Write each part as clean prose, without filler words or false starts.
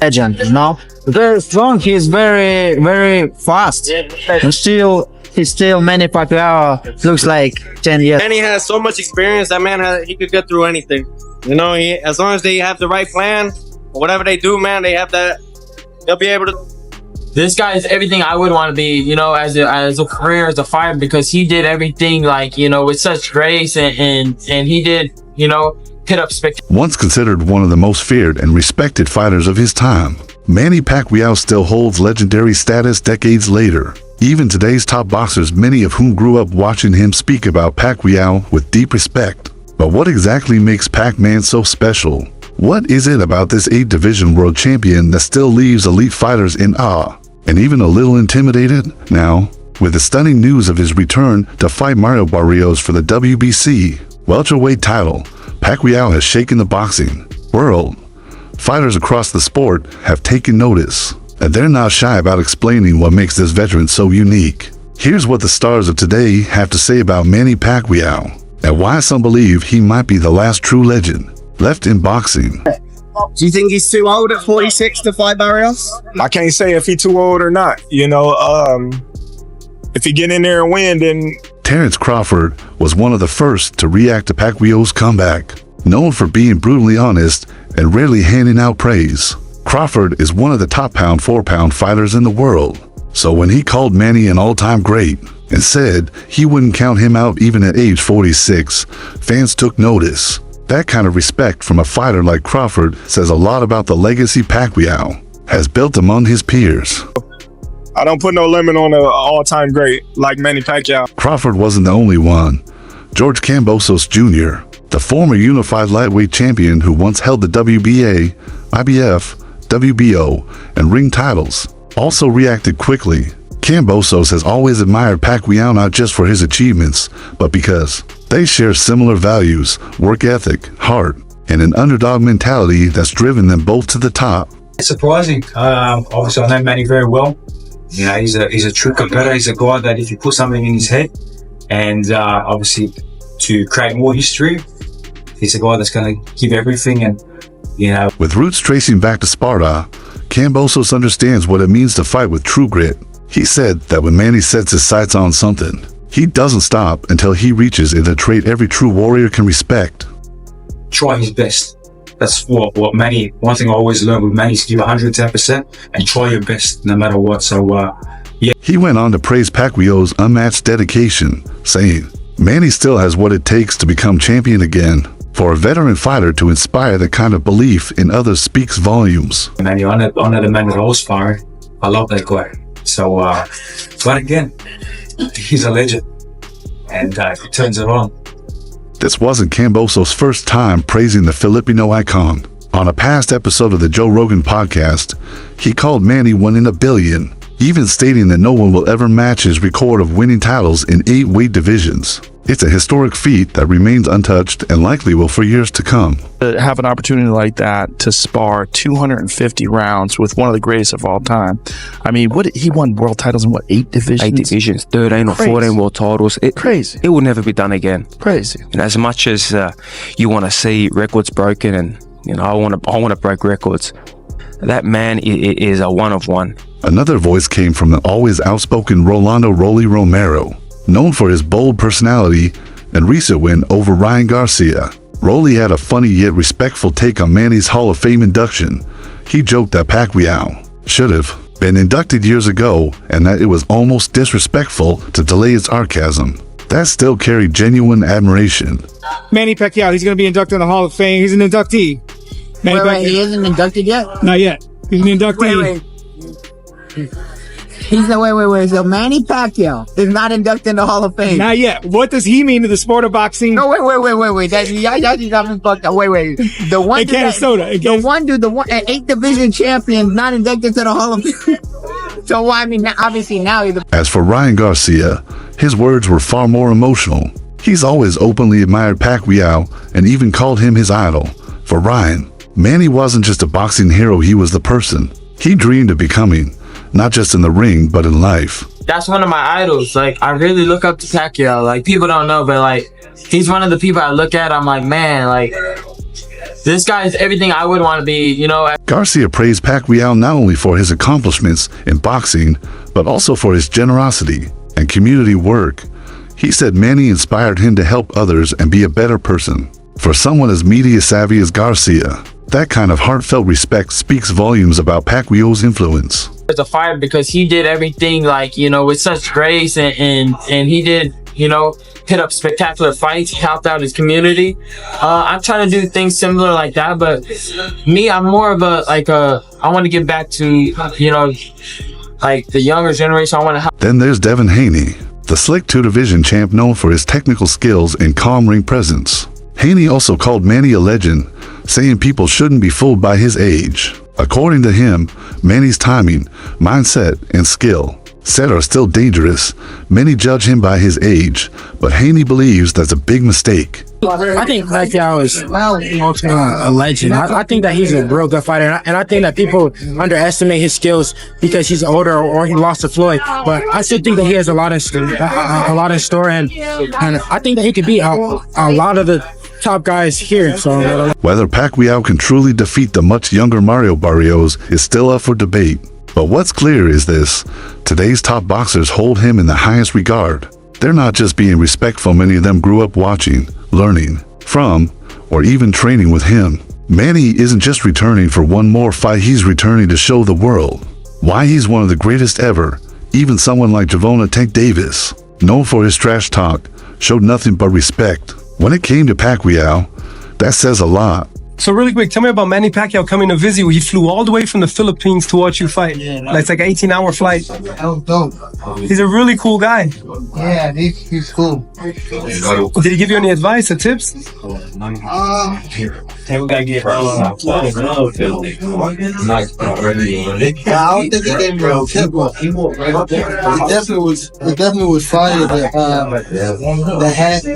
legend, you know? Very strong, he's very, very fast. And he's still Manny Pacquiao looks like 10 years. Manny has so much experience, that man, he could get through anything. You know, as long as they have the right plan, or whatever they do, man, they have that, they'll be able to. This guy is everything I would want to be, you know, as a career, as a fighter, because he did everything, like, you know, with such grace, and he did, you know, hit up spectacular. Once considered one of the most feared and respected fighters of his time, Manny Pacquiao still holds legendary status decades later. Even today's top boxers, many of whom grew up watching him, speak about Pacquiao with deep respect. But what exactly makes Pac-Man so special? What is it about this 8-division world champion that still leaves elite fighters in awe and even a little intimidated? Now, with the stunning news of his return to fight Mario Barrios for the WBC welterweight title, Pacquiao has shaken the boxing world. Fighters across the sport have taken notice, and they're not shy about explaining what makes this veteran so unique. Here's what the stars of today have to say about Manny Pacquiao, and why some believe he might be the last true legend left in boxing. Do you think he's too old at 46 to fight Barrios? I can't say if he's too old or not. You know, if he get in there and win, then... Terrence Crawford was one of the first to react to Pacquiao's comeback. Known for being brutally honest and rarely handing out praise, Crawford is one of the top pound-for-pound fighters in the world. So when he called Manny an all-time great and said he wouldn't count him out even at age 46, fans took notice. That kind of respect from a fighter like Crawford says a lot about the legacy Pacquiao has built among his peers. I don't put no limit on an all-time great like Manny Pacquiao. Crawford wasn't the only one. George Kambosos Jr., the former unified lightweight champion who once held the WBA, IBF, WBO, and ring titles, also reacted quickly. Kambosos has always admired Pacquiao not just for his achievements, but because they share similar values, work ethic, heart, and an underdog mentality that's driven them both to the top. It's surprising. Obviously, I know Manny very well. You know, he's a true competitor. He's a guy that if you put something in his head, and obviously to create more history, he's a guy that's going to give everything. And you know, with roots tracing back to Sparta, Kambosos understands what it means to fight with true grit. He said that when Manny sets his sights on something, he doesn't stop until he reaches it, a trait every true warrior can respect. Try his best. That's what Manny, one thing I always learned with Manny is give 110% and try your best no matter what. So, yeah. He went on to praise Pacquiao's unmatched dedication, saying, Manny still has what it takes to become champion again. For a veteran fighter to inspire that kind of belief in others speaks volumes. Manny, I know the man that I was firing. I love that guy. So, but again, he's a legend, and he turns it on. This wasn't Kambosos' first time praising the Filipino icon. On a past episode of the Joe Rogan podcast, he called Manny one in a billion, even stating that no one will ever match his record of winning titles in 8 weight divisions. It's a historic feat that remains untouched and likely will for years to come. To have an opportunity like that to spar 250 rounds with one of the greatest of all time. I mean, he won world titles in what, 8 divisions? 8 divisions, 13 or 14 world titles. Crazy. It will never be done again. Crazy. And as much as you want to see records broken, and you know, I want to break records, that man is a one of one. Another voice came from the always outspoken Rolando "Rolly" Romero, known for his bold personality and recent win over Ryan Garcia. Rolly had a funny yet respectful take on Manny's Hall of Fame induction. He joked that Pacquiao should have been inducted years ago and that it was almost disrespectful to delay its sarcasm. That still carried genuine admiration. Manny Pacquiao, he's going to be inducted in the Hall of Fame. He's an inductee. Wait, he isn't inducted yet? Not yet. He's an inductee. Wait. Wait. So Manny Pacquiao is not inducted in the Hall of Fame. Not yet. What does he mean to the sport of boxing? No, wait. Y'all just got me fucked up. Wait. The one in Canastota. The one, an 8 division champion not inducted to the Hall of Fame. So, well, I mean, obviously now he's As for Ryan Garcia, his words were far more emotional. He's always openly admired Pacquiao and even called him his idol. For Ryan, Manny wasn't just a boxing hero, he was the person he dreamed of becoming, not just in the ring, but in life. That's one of my idols. Like, I really look up to Pacquiao. Like, people don't know, but like, he's one of the people I look at. I'm like, man, like, This guy is everything I would want to be, you know. Garcia praised Pacquiao not only for his accomplishments in boxing, but also for his generosity and community work. He said Manny inspired him to help others and be a better person. For someone as media savvy as Garcia, that kind of heartfelt respect speaks volumes about Pacquiao's influence. As a fighter, because he did everything like, you know, with such grace and he did, you know, hit up spectacular fights, helped out his community. I'm trying to do things similar like that, but me, I'm more of I want to get back to, you know, like the younger generation. I want to help. Then there's Devin Haney, the slick two-division champ known for his technical skills and calm ring presence. Haney also called Manny a legend, saying people shouldn't be fooled by his age. According to him, Manny's timing, mindset, and skill set are still dangerous. Many judge him by his age, but Haney believes that's a big mistake. I think Pacquiao is a legend. I think that he's a real good fighter, and I think that people underestimate his skills because he's older or he lost to Floyd. But I still think that he has a lot of store, and I think that he could beat a lot of the top guys here. So whether Pacquiao can truly defeat the much younger Mario Barrios is still up for debate. But what's clear is this: today's top boxers hold him in the highest regard. They're not just being respectful, many of them grew up watching, learning from, or even training with him. Manny isn't just returning for one more fight, he's returning to show the world why he's one of the greatest ever. Even someone like Javona Tank Davis, known for his trash talk, showed nothing but respect. When it came to Pacquiao, that says a lot. So really quick, tell me about Manny Pacquiao coming to visit you. He flew all the way from the Philippines to watch you fight. It's like an 18-hour flight. That was dope. He's a really cool guy. Yeah, he's cool. Did he give you any advice or tips? I don't think he gave me a tip. It definitely was fire to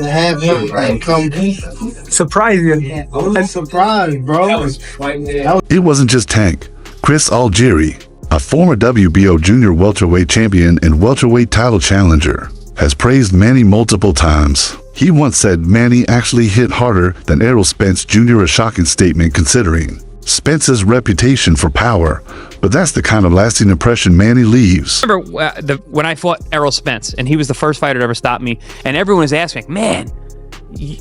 have him come. Surprise you. And surprise, bro. It wasn't just Tank. Chris Algieri, a former WBO junior welterweight champion and welterweight title challenger, has praised Manny multiple times. He once said Manny actually hit harder than Errol Spence Jr., a shocking statement considering Spence's reputation for power, but that's the kind of lasting impression Manny leaves. I remember when I fought Errol Spence, and he was the first fighter to ever stop me, and everyone was asking, man,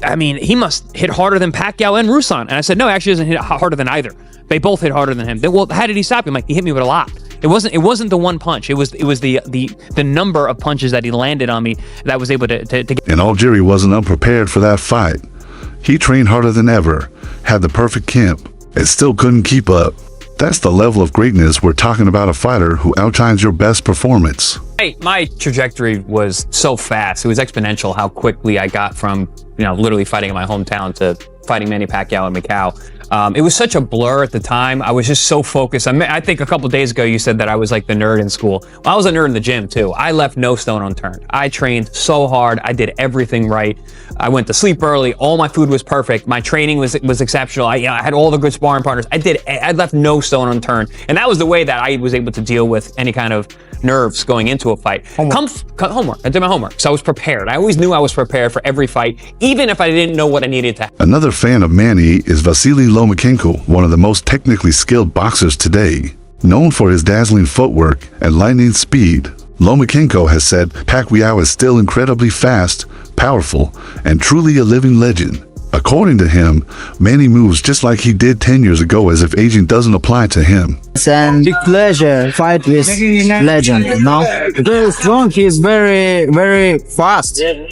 I mean, he must hit harder than Pacquiao and Ruslan. And I said, no, actually, he doesn't hit harder than either. They both hit harder than him. Well, how did he stop him? Like, he hit me with a lot. It wasn't the one punch. It was the number of punches that he landed on me that was able to get. And Algieri wasn't unprepared for that fight. He trained harder than ever, had the perfect camp, and still couldn't keep up. That's the level of greatness we're talking about, a fighter who outshines your best performance. My trajectory was so fast. It was exponential how quickly I got from, literally fighting in my hometown to fighting Manny Pacquiao in Macau. It was such a blur at the time. I was just so focused. I think a couple days ago you said that I was like the nerd in school. Well, I was a nerd in the gym too. I left no stone unturned. I trained so hard. I did everything right. I went to sleep early. All my food was perfect. My training was exceptional. I had all the good sparring partners. I left no stone unturned. And that was the way that I was able to deal with any kind of nerves going into a fight. Homework. I did my homework. So I was prepared. I always knew I was prepared for every fight, even if I didn't know what I needed to. Another fan of Manny is Vasily Lomachenko, one of the most technically skilled boxers today. Known for his dazzling footwork and lightning speed, Lomachenko has said Pacquiao is still incredibly fast, powerful, and truly a living legend. According to him, Manny moves just like he did 10 years ago, as if aging doesn't apply to him. It's a big pleasure fight with legend, Very strong, he's very, very fast. And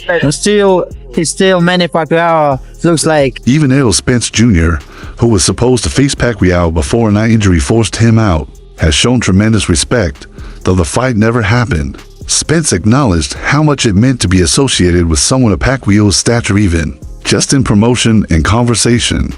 he's still Manny Pacquiao looks like. Even Errol Spence Jr., who was supposed to face Pacquiao before an eye injury forced him out, has shown tremendous respect, though the fight never happened. Spence acknowledged how much it meant to be associated with someone of Pacquiao's stature, even just in promotion and conversation.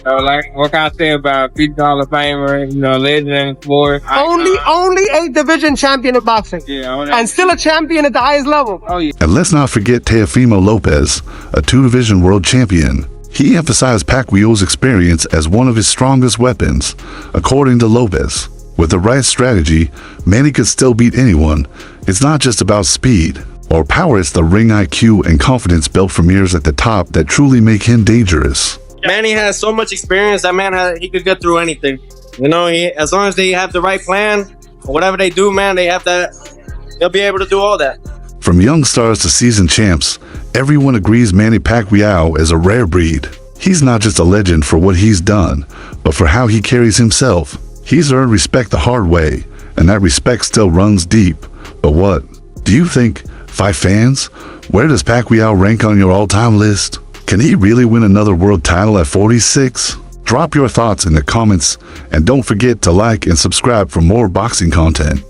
What can I say about $50 famer, legend, sport? Only 8th division champion of boxing. Yeah, and still a champion at the highest level. Oh, yeah. And let's not forget Teofimo Lopez, a 2-division world champion. He emphasized Pacquiao's experience as one of his strongest weapons. According to Lopez, with the right strategy, Manny could still beat anyone. It's not just about speed or power, it's the ring IQ and confidence built from years at the top that truly make him dangerous. Manny has so much experience. That man, he could get through anything. You know, as long as they have the right plan, whatever they do, man, they have that. They'll be able to do all that. From young stars to seasoned champs, everyone agrees Manny Pacquiao is a rare breed. He's not just a legend for what he's done, but for how he carries himself. He's earned respect the hard way, and that respect still runs deep. But what do you think, fight fans? Where does Pacquiao rank on your all-time list? Can he really win another world title at 46? Drop your thoughts in the comments, and don't forget to like and subscribe for more boxing content.